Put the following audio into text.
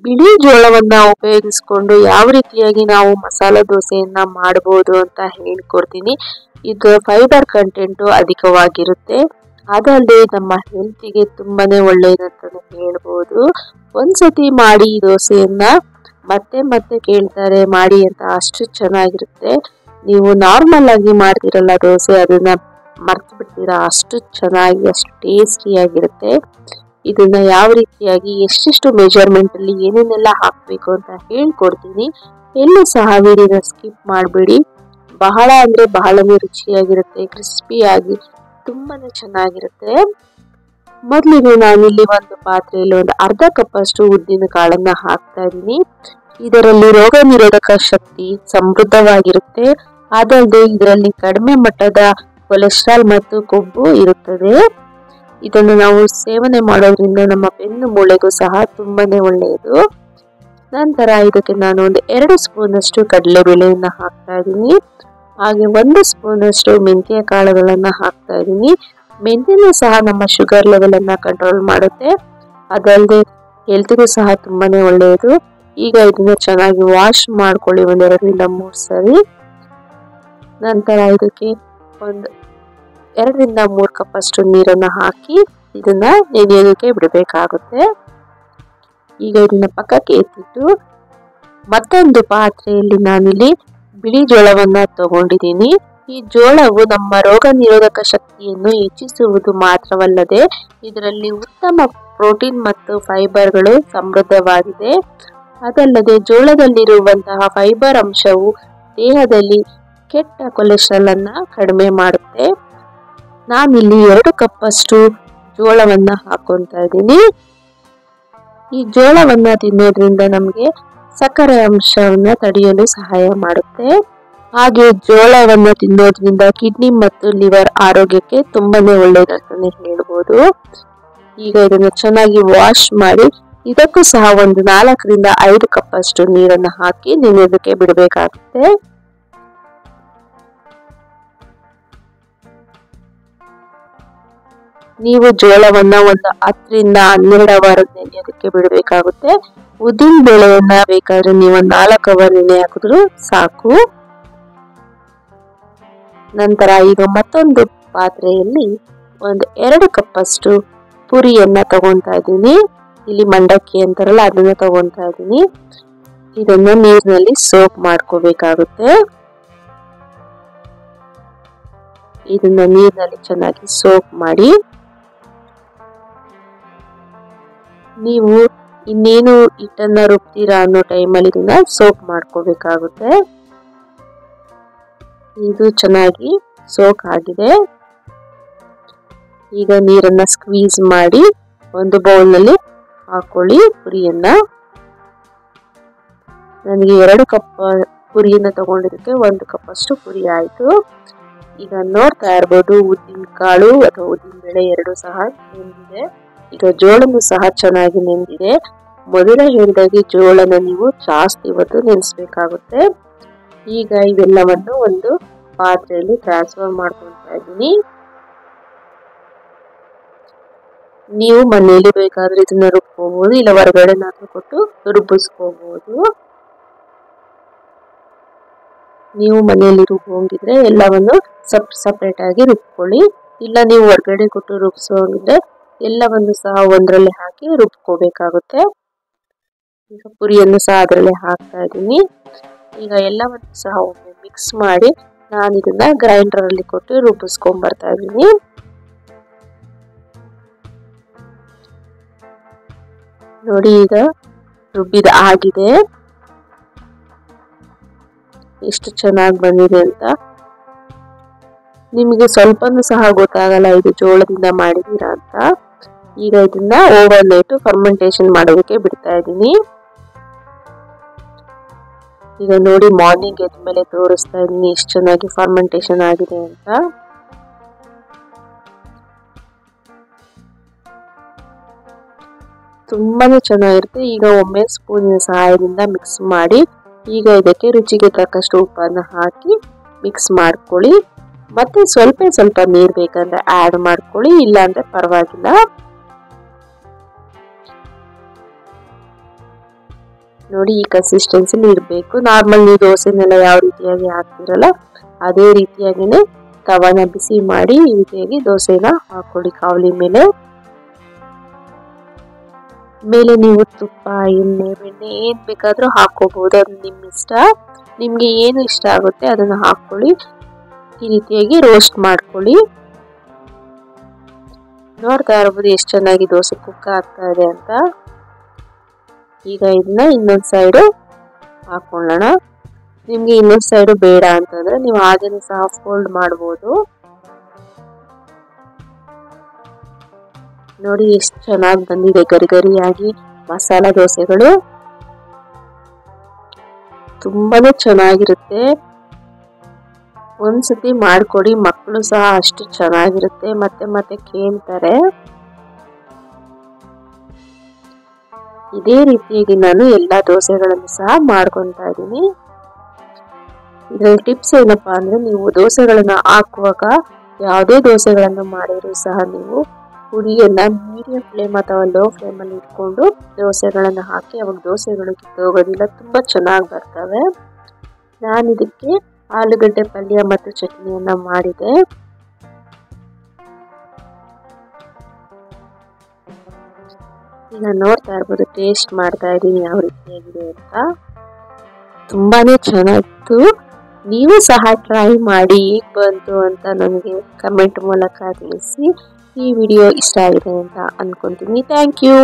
ಬಿಳಿ ಜೋಳವನ್ನ ಉಪಯೋಗಿಸಿಕೊಂಡು ಯಾವ ರೀತಿಯಾಗಿ ನಾವು ಮಸಾಲ ದೋಸೆಯನ್ನ ಮಾಡಬಹುದು ಅಂತ ಹೇಳ್ಕೊಡ್ತೀನಿ. ಇದು ಫೈಬರ್ ಕಂಟೆಂಟ್ ಅಧಿಕವಾಗಿರುತ್ತೆ. ಅದಲ್ಲದೆ ನಮ್ಮ ಹೆಲ್ತಿಗೆ ತುಂಬಾನೇ ಒಳ್ಳೆಯದಂತಾನೆ ಹೇಳ್ಬೋದು. ಒಂದ್ಸತಿ ಮಾಡಿ ಈ ದೋಸೆಯನ್ನ ಮತ್ತೆ ಮತ್ತೆ ಕೇಳ್ತಾರೆ ಮಾಡಿ ಅಂತ, ಅಷ್ಟು ಚೆನ್ನಾಗಿರುತ್ತೆ. ನೀವು ನಾರ್ಮಲ್ ಆಗಿ ಮಾಡ್ತಿರಲ್ಲ ದೋಸೆ, ಅದನ್ನ ಮರ್ತು ಬಿಡ್ತೀರಾ, ಅಷ್ಟು ಚೆನ್ನಾಗಿ ಅಷ್ಟು ಟೇಸ್ಟಿಯಾಗಿರುತ್ತೆ. ಇದನ್ನ ಯಾವ ರೀತಿಯಾಗಿ ಎಷ್ಟೆಷ್ಟು ಮೆಜರ್ಮೆಂಟ್ ಅಲ್ಲಿ ಏನೇನೆಲ್ಲ ಹಾಕ್ಬೇಕು ಅಂತ ಹೇಳ್ಕೊಡ್ತೀನಿ. ಎಲ್ಲೂ ಸಹ ವಿಡಿಯೋನ ಸ್ಕಿಪ್ ಮಾಡಬೇಡಿ. ಬಹಳ ಅಂದ್ರೆ ಬಹಳನೇ ರುಚಿಯಾಗಿರುತ್ತೆ, ಕ್ರಿಸ್ಪಿಯಾಗಿ ತುಂಬಾನೇ ಚೆನ್ನಾಗಿರುತ್ತೆ. ಮೊದಲಿಗೆ ನಾನಿಲ್ಲಿ ಒಂದು ಪಾತ್ರೆಯಲ್ಲಿ ಒಂದು ಅರ್ಧ ಕಪ್ ಅಷ್ಟು ಉದ್ದಿನ ಕಾಳನ್ನ ಹಾಕ್ತಾ ಇದ್ದೀನಿ. ಇದರಲ್ಲಿ ರೋಗ ನಿರೋಧಕ ಶಕ್ತಿ ಸಮೃದ್ಧವಾಗಿರುತ್ತೆ. ಅದಲ್ಲದೆ ಇದರಲ್ಲಿ ಕಡಿಮೆ ಮಟ್ಟದ ಕೊಲೆಸ್ಟ್ರಾಲ್ ಮತ್ತು ಕೊಬ್ಬು ಇರುತ್ತದೆ. ಇದನ್ನು ನಾವು ಸೇವನೆ ಮಾಡೋದ್ರಿಂದ ನಮ್ಮ ಬೆನ್ನು ಮೂಳೆಗೂ ಸಹ ತುಂಬಾನೇ ಒಳ್ಳೆಯದು. ನಂತರ ಇದಕ್ಕೆ ನಾನು ಒಂದು 2 ಸ್ಪೂನ್ ಅಷ್ಟು ಕಡಲೆಬೇಳೆಯನ್ನ ಹಾಕ್ತಾ ಇದ್ದೀನಿ. ಹಾಗೆ 1 ಸ್ಪೂನ್ ಅಷ್ಟು ಮೆಂತ್ಯ ಕಾಳುಗಳನ್ನ ಹಾಕ್ತಾ ಇದ್ದೀನಿ. ಮೆಂತ್ಯನೂ ಸಹ ನಮ್ಮ ಶುಗರ್ ಲೆವೆಲ್ ಅನ್ನ ಕಂಟ್ರೋಲ್ ಮಾಡುತ್ತೆ. ಅದಲ್ಲದೆ ಹೆಲ್ತ್ಗೂ ಸಹ ತುಂಬಾನೇ ಒಳ್ಳೆಯದು. ಈಗ ಇದನ್ನ ಚೆನ್ನಾಗಿ ವಾಶ್ ಮಾಡ್ಕೊಳ್ಳಿ 1 2 3 ಸರಿ. ನಂತರ ಇದಕ್ಕೆ ಒಂದು 2 3 ಕಪ್ ಅಷ್ಟು ನೀರನ್ನ ಹಾಕಿ ಇದನ್ನ ನೆನೆಯೋದಕ್ಕೆ ಬಿಡಬೇಕಾಗುತ್ತೆ. ಈಗ ಇದನ್ನ ಪಕ್ಕಕ್ಕೆ ಎತ್ತಿಟ್ಟು ಮತ್ತೊಂದು ಪಾತ್ರೆಯಲ್ಲಿ ನಾನಿಲ್ಲಿ ಬಿಳಿ ಜೋಳವನ್ನ ತಗೊಂಡಿದ್ದೀನಿ. ಈ ಜೋಳವು ನಮ್ಮ ರೋಗ ನಿರೋಧಕ ಶಕ್ತಿಯನ್ನು ಹೆಚ್ಚಿಸುವುದು ಮಾತ್ರವಲ್ಲದೆ ಇದರಲ್ಲಿ ಉತ್ತಮ ಪ್ರೋಟೀನ್ ಮತ್ತು ಫೈಬರ್ಗಳು ಸಮೃದ್ಧವಾಗಿದೆ. ಅದಲ್ಲದೆ ಜೋಳದಲ್ಲಿರುವಂತಹ ಫೈಬರ್ ಅಂಶವು ದೇಹದಲ್ಲಿ ಕೆಟ್ಟ ಕೊಲೆಸ್ಟ್ರಾಲ್ ಅನ್ನ ಕಡಿಮೆ ಮಾಡುತ್ತೆ. ನಾನಿಲ್ಲಿ 2 ಕಪ್ ಅಷ್ಟು ಜೋಳವನ್ನ ಹಾಕೊಂತಾ ಇದ್ದೀನಿ. ಈ ಜೋಳವನ್ನ ತಿನ್ನೋದ್ರಿಂದ ನಮಗೆ ಸಕ್ಕರೆ ಅಂಶವನ್ನ ತಡೆಯಲು ಸಹಾಯ ಮಾಡುತ್ತೆ. ಹಾಗೆ ಜೋಳವನ್ನ ತಿನ್ನೋದ್ರಿಂದ ಕಿಡ್ನಿ ಮತ್ತು ಲಿವರ್ ಆರೋಗ್ಯಕ್ಕೆ ತುಂಬಾನೇ ಒಳ್ಳೆಯದಂತಾನೆ ಹೇಳ್ಬೋದು. ಈಗ ಇದನ್ನ ಚೆನ್ನಾಗಿ ವಾಶ್ ಮಾಡಿ ಇದಕ್ಕೂ ಸಹ ಒಂದು 4 5 ಕಪ್ ಅಷ್ಟು ನೀರನ್ನ ಹಾಕಿ ನೆನೆಯೋದಕ್ಕೆ ಬಿಡಬೇಕಾಗುತ್ತೆ. ನೀವು ಜೋಳವನ್ನ ಒಂದು 10 12 ಅವರ್ ನೆನೆಯೋದಕ್ಕೆ ಬಿಡಬೇಕಾಗುತ್ತೆ. ಉದ್ದಿನ ಬೇಳೆಯನ್ನ ಬೇಕಾದ್ರೆ ನೀವು 4 ಅವರ್ ನೆನೆ ಹಾಕಿದ್ರು ಸಾಕು. ನಂತರ ಈಗ ಮತ್ತೊಂದು ಪಾತ್ರೆಯಲ್ಲಿ ಒಂದು 2 ಕಪ್ ಅಷ್ಟು ಪುರಿಯನ್ನ ತಗೊಂತಾ ಇದ್ದೀನಿ. ಇಲ್ಲಿ ಮಂಡಕ್ಕಿ ಅಂತಾರಲ್ಲ ಅದನ್ನ ತಗೊಂತಾ ಇದ್ದೀನಿ. ಇದನ್ನ ನೀರಿನಲ್ಲಿ ಸೋಕ್ ಮಾಡ್ಕೋಬೇಕಾಗುತ್ತೆ. ಇದನ್ನ ನೀರಿನಲ್ಲಿ ಚೆನ್ನಾಗಿ ಸೋಕ್ ಮಾಡಿ ನೀವು ಇನ್ನೇನು ಹಿಟ್ಟನ್ನ ರುಬ್ತೀರಾ ಅನ್ನೋ ಟೈಮಲ್ಲಿ ಇದನ್ನ ಸೋಕ್ ಮಾಡ್ಕೋಬೇಕಾಗುತ್ತೆ. ಇದು ಚೆನ್ನಾಗಿ ಸೋಕ್ ಆಗಿದೆ. ಈಗ ನೀರನ್ನ ಸ್ಕ್ವೀಸ್ ಮಾಡಿ ಒಂದು ಬೌಲ್ ನಲ್ಲಿ ಹಾಕೊಳ್ಳಿ ಪುರಿಯನ್ನ. ನನಗೆ 2 ಕಪ್ ಪುರಿಯನ್ನ ತಗೊಂಡಿದ್ದಕ್ಕೆ 1 ಕಪ್ ಅಷ್ಟು ಪುರಿ ಆಯ್ತು. ಈಗ ನೋಡ್ತಾ ಇರ್ಬೋದು ಉದ್ದಿನ ಕಾಳು ಅಥವಾ ಉದ್ದಿನ ಬೇಳೆ 2 ಸಹ ನೆಂದಿದೆ. ಈಗ ಜೋಳನು ಸಹ ಚೆನ್ನಾಗಿ ನೆಂದಿದೆ. ಮೊದಲೇ ಹೇಳಿದಾಗೆ ಜೋಳನ ನೀವು ಜಾಸ್ತಿ ಹೊತ್ತು ನೆನೆಸ್ಬೇಕಾಗುತ್ತೆ. ಈಗ ಇವೆಲ್ಲವನ್ನು ಒಂದು ಪಾತ್ರೆಯಲ್ಲಿ ಟ್ರಾನ್ಸ್ಫರ್ ಮಾಡ್ಕೊತಾ ಇದ್ದೀನಿ. ನೀವು ಮನೆಯಲ್ಲಿ ಬೇಕಾದ್ರೆ ಇದನ್ನ ರುಬ್ಕೋಬಹುದು, ಇಲ್ಲ ಹೊರಗಡೆನಾದ್ರೂ ಕೊಟ್ಟು ರುಬ್ಬಿಸ್ಕೋಬಹುದು. ನೀವು ಮನೆಯಲ್ಲಿ ರುಬ್ಬೋಂಗಿದ್ರೆ ಎಲ್ಲವನ್ನು ಸಪ್ರೇಟ್ ಆಗಿ ರುಬ್ಕೊಳ್ಳಿ. ಇಲ್ಲ ನೀವು ಹೊರಗಡೆ ಕೊಟ್ಟು ರುಬ್ಸೋಂಗಿದ್ರೆ ಎಲ್ಲವನ್ನು ಸಹ ಒಂದರಲ್ಲೇ ಹಾಕಿ ರುಬ್ಕೋಬೇಕಾಗುತ್ತೆ. ಈಗ ಪುರಿಯನ್ನು ಸಹ ಅದರಲ್ಲೇ ಹಾಕ್ತಾ ಇದ್ದೀನಿ. ಈಗ ಎಲ್ಲವನ್ನು ಸಹ ಒಮ್ಮೆ ಮಿಕ್ಸ್ ಮಾಡಿ ನಾನು ಇದನ್ನ ಗ್ರೈಂಡರ್ ಅಲ್ಲಿ ಕೊಟ್ಟು ರುಬ್ಬಿಸ್ಕೊಂಡ್ ಬರ್ತಾ ಇದ್ದೀನಿ. ನೋಡಿ ಈಗ ರುಬ್ಬಿದ ಆಗಿದೆ, ಎಷ್ಟು ಚೆನ್ನಾಗಿ ಬಂದಿದೆ ಅಂತ. ನಿಮಗೆ ಸ್ವಲ್ಪನೂ ಸಹ ಗೊತ್ತಾಗಲ್ಲ ಇದು ಜೋಳದಿಂದ ಮಾಡಿದೀರಾ ಅಂತ. ಈಗ ಇದನ್ನ ಓವರ್ ನೈಟ್ ಫರ್ಮೆಂಟೇಶನ್ ಮಾಡೋದಕ್ಕೆ ಬಿಡ್ತಾ ಇದ್ದೀನಿ. ಈಗ ನೋಡಿ ಮಾರ್ನಿಂಗ್ ಎದ್ದ ಮೇಲೆ ತೋರಿಸ್ತಾ ಇದ್ದೀನಿ ಎಷ್ಟು ಚೆನ್ನಾಗಿ ಫರ್ಮೆಂಟೇಶನ್ ಆಗಿದೆ ಅಂತ. ತುಂಬಾನೇ ಚೆನ್ನಾಗಿರುತ್ತೆ. ಈಗ ಒಮ್ಮೆ ಸ್ಪೂನಿನ ಸಹಾಯದಿಂದ ಮಿಕ್ಸ್ ಮಾಡಿ ಈಗ ಇದಕ್ಕೆ ರುಚಿಗೆ ತಕ್ಕಷ್ಟು ಉಪ್ಪನ್ನು ಹಾಕಿ ಮಿಕ್ಸ್ ಮಾಡ್ಕೊಳ್ಳಿ. ಮತ್ತೆ ಸ್ವಲ್ಪ ನೀರು ಬೇಕಂದ್ರೆ ಆಡ್ ಮಾಡ್ಕೊಳ್ಳಿ, ಇಲ್ಲ ಅಂದ್ರೆ ಪರವಾಗಿಲ್ಲ. ನೋಡಿ ಈ ಕನ್ಸಿಸ್ಟೆನ್ಸಿಲಿ ಇರಬೇಕು. ನಾರ್ಮಲ್ ನೀವು ದೋಸೆನೆಲ್ಲ ಯಾವ ರೀತಿಯಾಗಿ ಹಾಕ್ತಿರಲ್ಲ ಅದೇ ರೀತಿಯಾಗಿನೇ ತವಾನ ಬಿಸಿ ಮಾಡಿ ಈ ರೀತಿಯಾಗಿ ದೋಸೆನ ಹಾಕೊಳ್ಳಿ ಕಾವಲಿ ಮೇಲೆ. ಮೇಲೆ ನೀವು ತುಪ್ಪ, ಎಣ್ಣೆ, ಬೆಣ್ಣೆ ಏನ್ ಬೇಕಾದ್ರೂ ಹಾಕೋಬಹುದು, ಅದು ನಿಮ್ಮ ಇಷ್ಟ. ನಿಮ್ಗೆ ಏನು ಇಷ್ಟ ಆಗುತ್ತೆ ಅದನ್ನ ಹಾಕೊಳ್ಳಿ. ಈ ರೀತಿಯಾಗಿ ರೋಸ್ಟ್ ಮಾಡ್ಕೊಳ್ಳಿ. ನೋಡ್ತಾ ಇರ್ಬೋದು ಎಷ್ಟು ಚೆನ್ನಾಗಿ ದೋಸೆ ಕುಕ್ ಆಗ್ತಾ ಇದೆ ಅಂತ. ಈಗ ಇದನ್ನ ಇನ್ನೊಂದ್ ಸೈಡು ಹಾಕೊಳ್ಳೋಣ. ನಿಮ್ಗೆ ಇನ್ನೊಂದ್ ಸೈಡು ಬೇಡ ಅಂತಂದ್ರೆ ನೀವು ಹಾಗೇನೆ ಸಹ ಫೋಲ್ಡ್ ಮಾಡ್ಬೋದು. ನೋಡಿ ಎಷ್ಟು ಚೆನ್ನಾಗಿ ಬಂದಿದೆ ಗರಿಗರಿಯಾಗಿ ಮಸಾಲ ದೋಸೆಗಳು. ತುಂಬಾನೇ ಚೆನ್ನಾಗಿರುತ್ತೆ. ಒಂದ್ಸತಿ ಮಾಡ್ಕೊಡಿ, ಮಕ್ಕಳು ಸಹ ಅಷ್ಟು ಚೆನ್ನಾಗಿರುತ್ತೆ, ಮತ್ತೆ ಮತ್ತೆ ಕೇಳ್ತಾರೆ. ಇದೇ ರೀತಿಯಾಗಿ ನಾನು ಎಲ್ಲಾ ದೋಸೆಗಳನ್ನು ಸಹ ಮಾಡ್ಕೊತಾ ಇದ್ದೀನಿ. ಇದ್ರಲ್ಲಿ ಟಿಪ್ಸ್ ಏನಪ್ಪಾ ಅಂದ್ರೆ, ನೀವು ದೋಸೆಗಳನ್ನ ಹಾಕುವಾಗ ಯಾವುದೇ ದೋಸೆಗಳನ್ನು ಮಾಡಿದ್ರು ಸಹ ನೀವು ಹುರಿಯನ್ನ ಮೀಡಿಯಂ ಫ್ಲೇಮ್ ಅಥವಾ ಲೋ ಫ್ಲೇಮ್ ಅಲ್ಲಿ ಇಟ್ಕೊಂಡು ದೋಸೆಗಳನ್ನ ಹಾಕಿ, ಅವಾಗ ದೋಸೆಗಳು ಕಿತ್ತೋಗೋದಿಲ್ಲ, ತುಂಬಾ ಚೆನ್ನಾಗಿ ಬರ್ತವೆ. ನಾನು ಇದಕ್ಕೆ ಆಲೂಗಡ್ಡೆ ಪಲ್ಯ ಮತ್ತು ಚಟ್ನಿಯನ್ನ ಮಾಡಿದೆ. ಈಗ ನೋಡ್ತಾ ಇರ್ಬೋದು, ಟೇಸ್ಟ್ ಮಾಡ್ತಾ ಇದ್ದೀನಿ ಯಾವ ರೀತಿಯಾಗಿದೆ ಅಂತ. ತುಂಬಾನೇ ಚೆನ್ನಾಗಿತ್ತು. ನೀವು ಸಹ ಟ್ರೈ ಮಾಡಿ ಹೇಗೆ ಬಂತು ಅಂತ ನನಗೆ ಕಮೆಂಟ್ ಮೂಲಕ ತಿಳಿಸಿ. ಈ ವಿಡಿಯೋ ಇಷ್ಟ ಆಗಿದೆ ಅಂತ ಅನ್ಕೊಂತೀನಿ. Thank you.